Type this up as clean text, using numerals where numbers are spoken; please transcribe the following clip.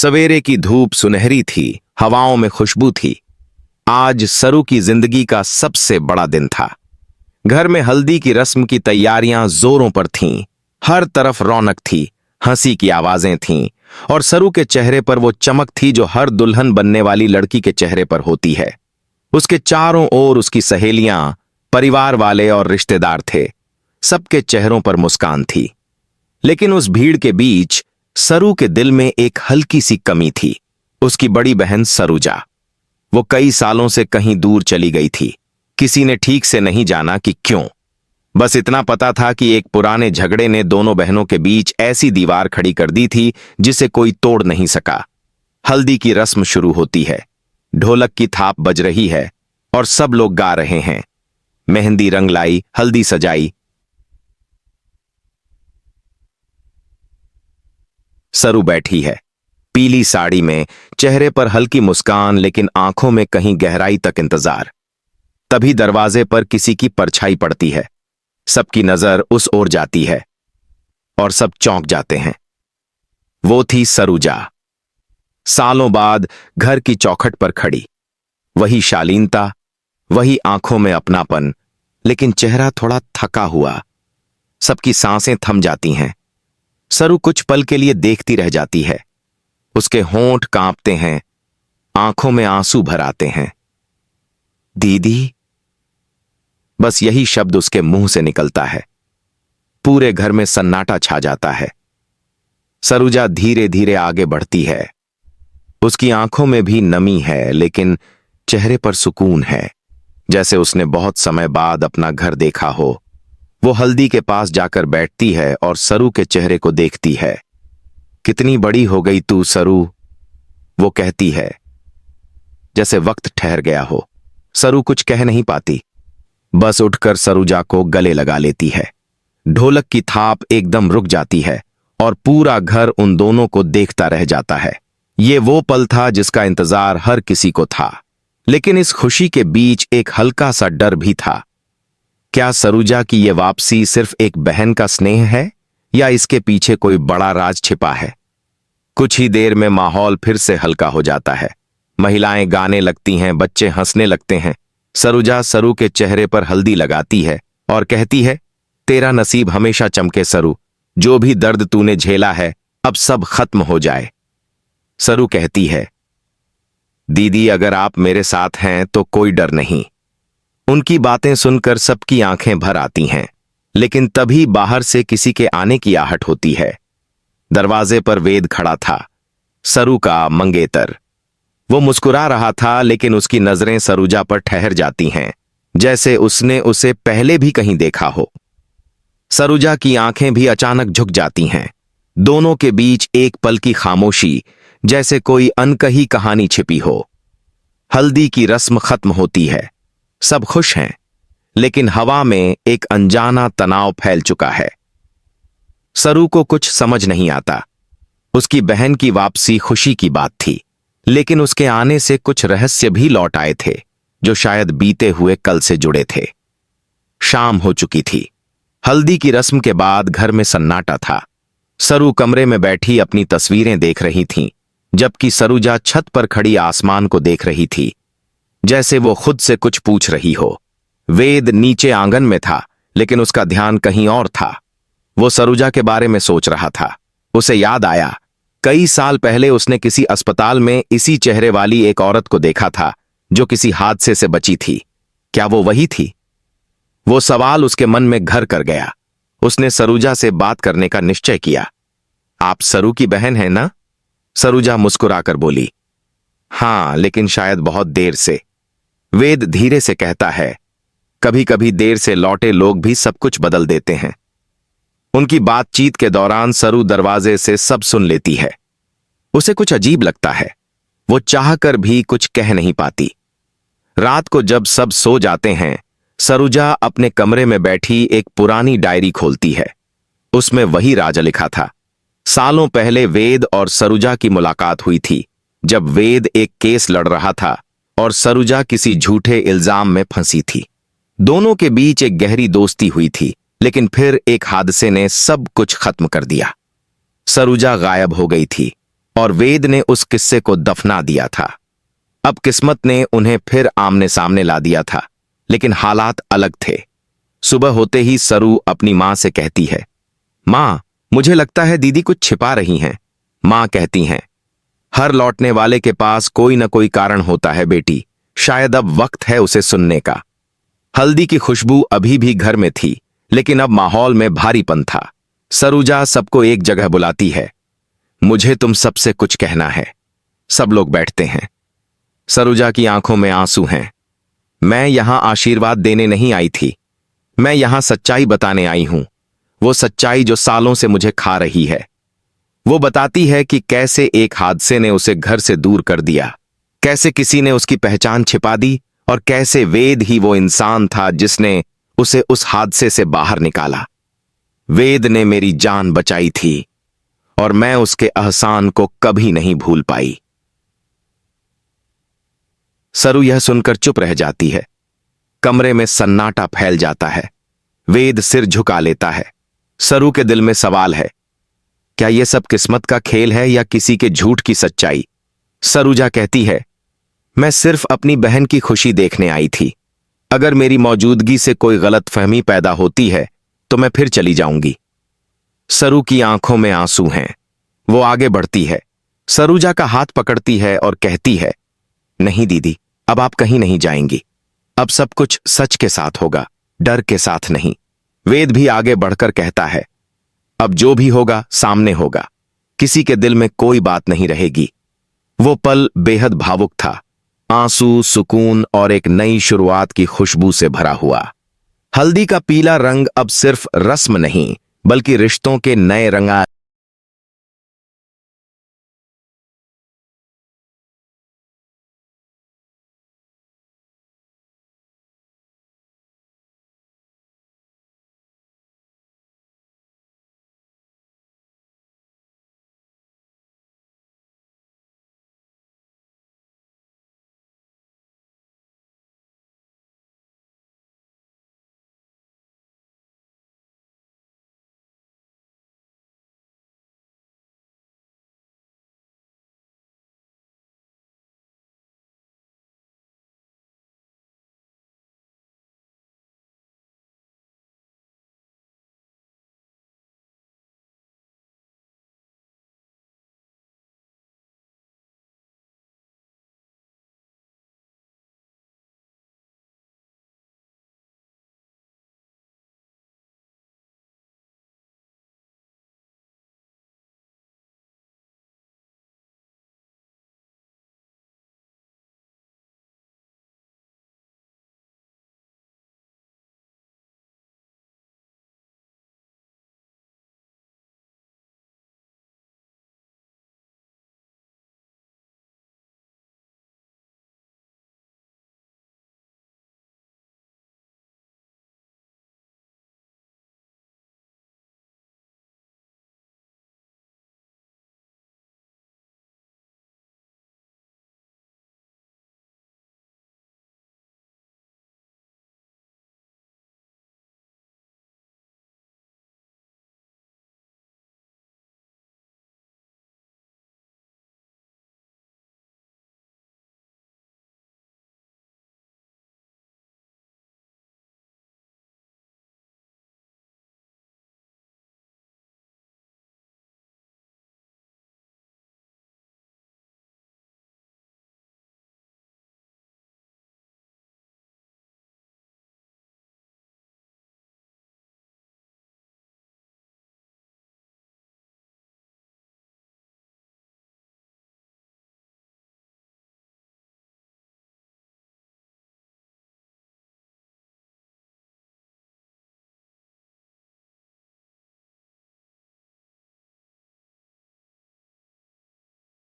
सवेरे की धूप सुनहरी थी, हवाओं में खुशबू थी। आज सरू की जिंदगी का सबसे बड़ा दिन था। घर में हल्दी की रस्म की तैयारियां जोरों पर थीं। हर तरफ रौनक थी, हंसी की आवाजें थीं और सरू के चेहरे पर वो चमक थी जो हर दुल्हन बनने वाली लड़की के चेहरे पर होती है। उसके चारों ओर उसकी सहेलियां, परिवार वाले और रिश्तेदार थे। सबके चेहरों पर मुस्कान थी। लेकिन उस भीड़ के बीच सरू के दिल में एक हल्की सी कमी थी। उसकी बड़ी बहन सरूजा। वो कई सालों से कहीं दूर चली गई थी। किसी ने ठीक से नहीं जाना कि क्यों। बस इतना पता था कि एक पुराने झगड़े ने दोनों बहनों के बीच ऐसी दीवार खड़ी कर दी थी जिसे कोई तोड़ नहीं सका। हल्दी की रस्म शुरू होती है। ढोलक की थाप बज रही है और सब लोग गा रहे हैं। मेहंदी रंग लाई, हल्दी सजाई। सरू बैठी है, पीली साड़ी में, चेहरे पर हल्की मुस्कान, लेकिन आंखों में कहीं गहराई तक इंतजार। तभी दरवाजे पर किसी की परछाई पड़ती है। सबकी नजर उस ओर जाती है और सब चौंक जाते हैं। वो थी सरूजा। सालों बाद घर की चौखट पर खड़ी। वही शालीनता, वही आंखों में अपनापन, लेकिन चेहरा थोड़ा थका हुआ। सबकी सांसें थम जाती हैं। सरू कुछ पल के लिए देखती रह जाती है। उसके होंठ कांपते हैं, आंखों में आंसू भर आते हैं। दीदी, बस यही शब्द उसके मुंह से निकलता है। पूरे घर में सन्नाटा छा जाता है। सरूजा धीरे धीरे आगे बढ़ती है। उसकी आंखों में भी नमी है, लेकिन चेहरे पर सुकून है, जैसे उसने बहुत समय बाद अपना घर देखा हो। वो हल्दी के पास जाकर बैठती है और सरू के चेहरे को देखती है। कितनी बड़ी हो गई तू सरू, वो कहती है, जैसे वक्त ठहर गया हो। सरू कुछ कह नहीं पाती, बस उठकर सरूजा को गले लगा लेती है। ढोलक की थाप एकदम रुक जाती है और पूरा घर उन दोनों को देखता रह जाता है। ये वो पल था जिसका इंतजार हर किसी को था, लेकिन इस खुशी के बीच एक हल्का सा डर भी था। क्या सरूजा की ये वापसी सिर्फ एक बहन का स्नेह है या इसके पीछे कोई बड़ा राज छिपा है? कुछ ही देर में माहौल फिर से हल्का हो जाता है। महिलाएं गाने लगती हैं, बच्चे हंसने लगते हैं। सरूजा सरू के चेहरे पर हल्दी लगाती है और कहती है, तेरा नसीब हमेशा चमके सरू। जो भी दर्द तूने झेला है, अब सब खत्म हो जाए। सरू कहती है, दीदी, अगर आप मेरे साथ हैं तो कोई डर नहीं। उनकी बातें सुनकर सबकी आंखें भर आती हैं, लेकिन तभी बाहर से किसी के आने की आहट होती है। दरवाजे पर वेद खड़ा था, सरू का मंगेतर। वो मुस्कुरा रहा था, लेकिन उसकी नजरें सरूजा पर ठहर जाती हैं, जैसे उसने उसे पहले भी कहीं देखा हो। सरूजा की आंखें भी अचानक झुक जाती हैं। दोनों के बीच एक पल की खामोशी, जैसे कोई अनकही कहानी छिपी हो। हल्दी की रस्म खत्म होती है। सब खुश हैं, लेकिन हवा में एक अनजाना तनाव फैल चुका है। सरू को कुछ समझ नहीं आता। उसकी बहन की वापसी खुशी की बात थी, लेकिन उसके आने से कुछ रहस्य भी लौट आए थे, जो शायद बीते हुए कल से जुड़े थे। शाम हो चुकी थी। हल्दी की रस्म के बाद घर में सन्नाटा था। सरू कमरे में बैठी अपनी तस्वीरें देख रही थीं, जबकि सरूजा छत पर खड़ी आसमान को देख रही थी, जैसे वो खुद से कुछ पूछ रही हो। वेद नीचे आंगन में था, लेकिन उसका ध्यान कहीं और था। वो सरूजा के बारे में सोच रहा था। उसे याद आया, कई साल पहले उसने किसी अस्पताल में इसी चेहरे वाली एक औरत को देखा था, जो किसी हादसे से बची थी। क्या वो वही थी? वो सवाल उसके मन में घर कर गया। उसने सरूजा से बात करने का निश्चय किया। आप सरू की बहन हैं ना? सरूजा मुस्कुराकर बोली। हां, लेकिन शायद बहुत देर से। वेद धीरे से कहता है, कभी कभी देर से लौटे लोग भी सब कुछ बदल देते हैं। उनकी बातचीत के दौरान सरू दरवाजे से सब सुन लेती है। उसे कुछ अजीब लगता है। वो चाहकर भी कुछ कह नहीं पाती। रात को जब सब सो जाते हैं, सरूजा अपने कमरे में बैठी एक पुरानी डायरी खोलती है। उसमें वही राज लिखा था। सालों पहले वेद और सरूजा की मुलाकात हुई थी, जब वेद एक केस लड़ रहा था और सरूजा किसी झूठे इल्जाम में फंसी थी। दोनों के बीच एक गहरी दोस्ती हुई थी, लेकिन फिर एक हादसे ने सब कुछ खत्म कर दिया। सरूजा गायब हो गई थी। और वेद ने उस किस्से को दफना दिया था। अब किस्मत ने उन्हें फिर आमने सामने ला दिया था, लेकिन हालात अलग थे। सुबह होते ही सरू अपनी मां से कहती है, मां, मुझे लगता है दीदी कुछ छिपा रही हैं। मां कहती हैं, हर लौटने वाले के पास कोई न कोई कारण होता है बेटी, शायद अब वक्त है उसे सुनने का। हल्दी की खुशबू अभी भी घर में थी, लेकिन अब माहौल में भारीपन था। सरूजा सबको एक जगह बुलाती है। मुझे तुम सबसे कुछ कहना है। सब लोग बैठते हैं। सरूजा की आंखों में आंसू हैं। मैं यहां आशीर्वाद देने नहीं आई थी, मैं यहां सच्चाई बताने आई हूं। वो सच्चाई जो सालों से मुझे खा रही है। वो बताती है कि कैसे एक हादसे ने उसे घर से दूर कर दिया, कैसे किसी ने उसकी पहचान छिपा दी, और कैसे वेद ही वो इंसान था जिसने उसे उस हादसे से बाहर निकाला। वेद ने मेरी जान बचाई थी और मैं उसके एहसान को कभी नहीं भूल पाई। सरू यह सुनकर चुप रह जाती है। कमरे में सन्नाटा फैल जाता है। वेद सिर झुका लेता है। सरू के दिल में सवाल है, क्या यह सब किस्मत का खेल है या किसी के झूठ की सच्चाई? सरूजा कहती है, मैं सिर्फ अपनी बहन की खुशी देखने आई थी। अगर मेरी मौजूदगी से कोई गलतफहमी पैदा होती है तो मैं फिर चली जाऊंगी। सरू की आंखों में आंसू हैं। वो आगे बढ़ती है, सरूजा का हाथ पकड़ती है और कहती है, नहीं दीदी, अब आप कहीं नहीं जाएंगी। अब सब कुछ सच के साथ होगा, डर के साथ नहीं। वेद भी आगे बढ़कर कहता है, अब जो भी होगा सामने होगा, किसी के दिल में कोई बात नहीं रहेगी। वो पल बेहद भावुक था, आंसू, सुकून और एक नई शुरुआत की खुशबू से भरा हुआ। हल्दी का पीला रंग अब सिर्फ रस्म नहीं, बल्कि रिश्तों के नए रंगा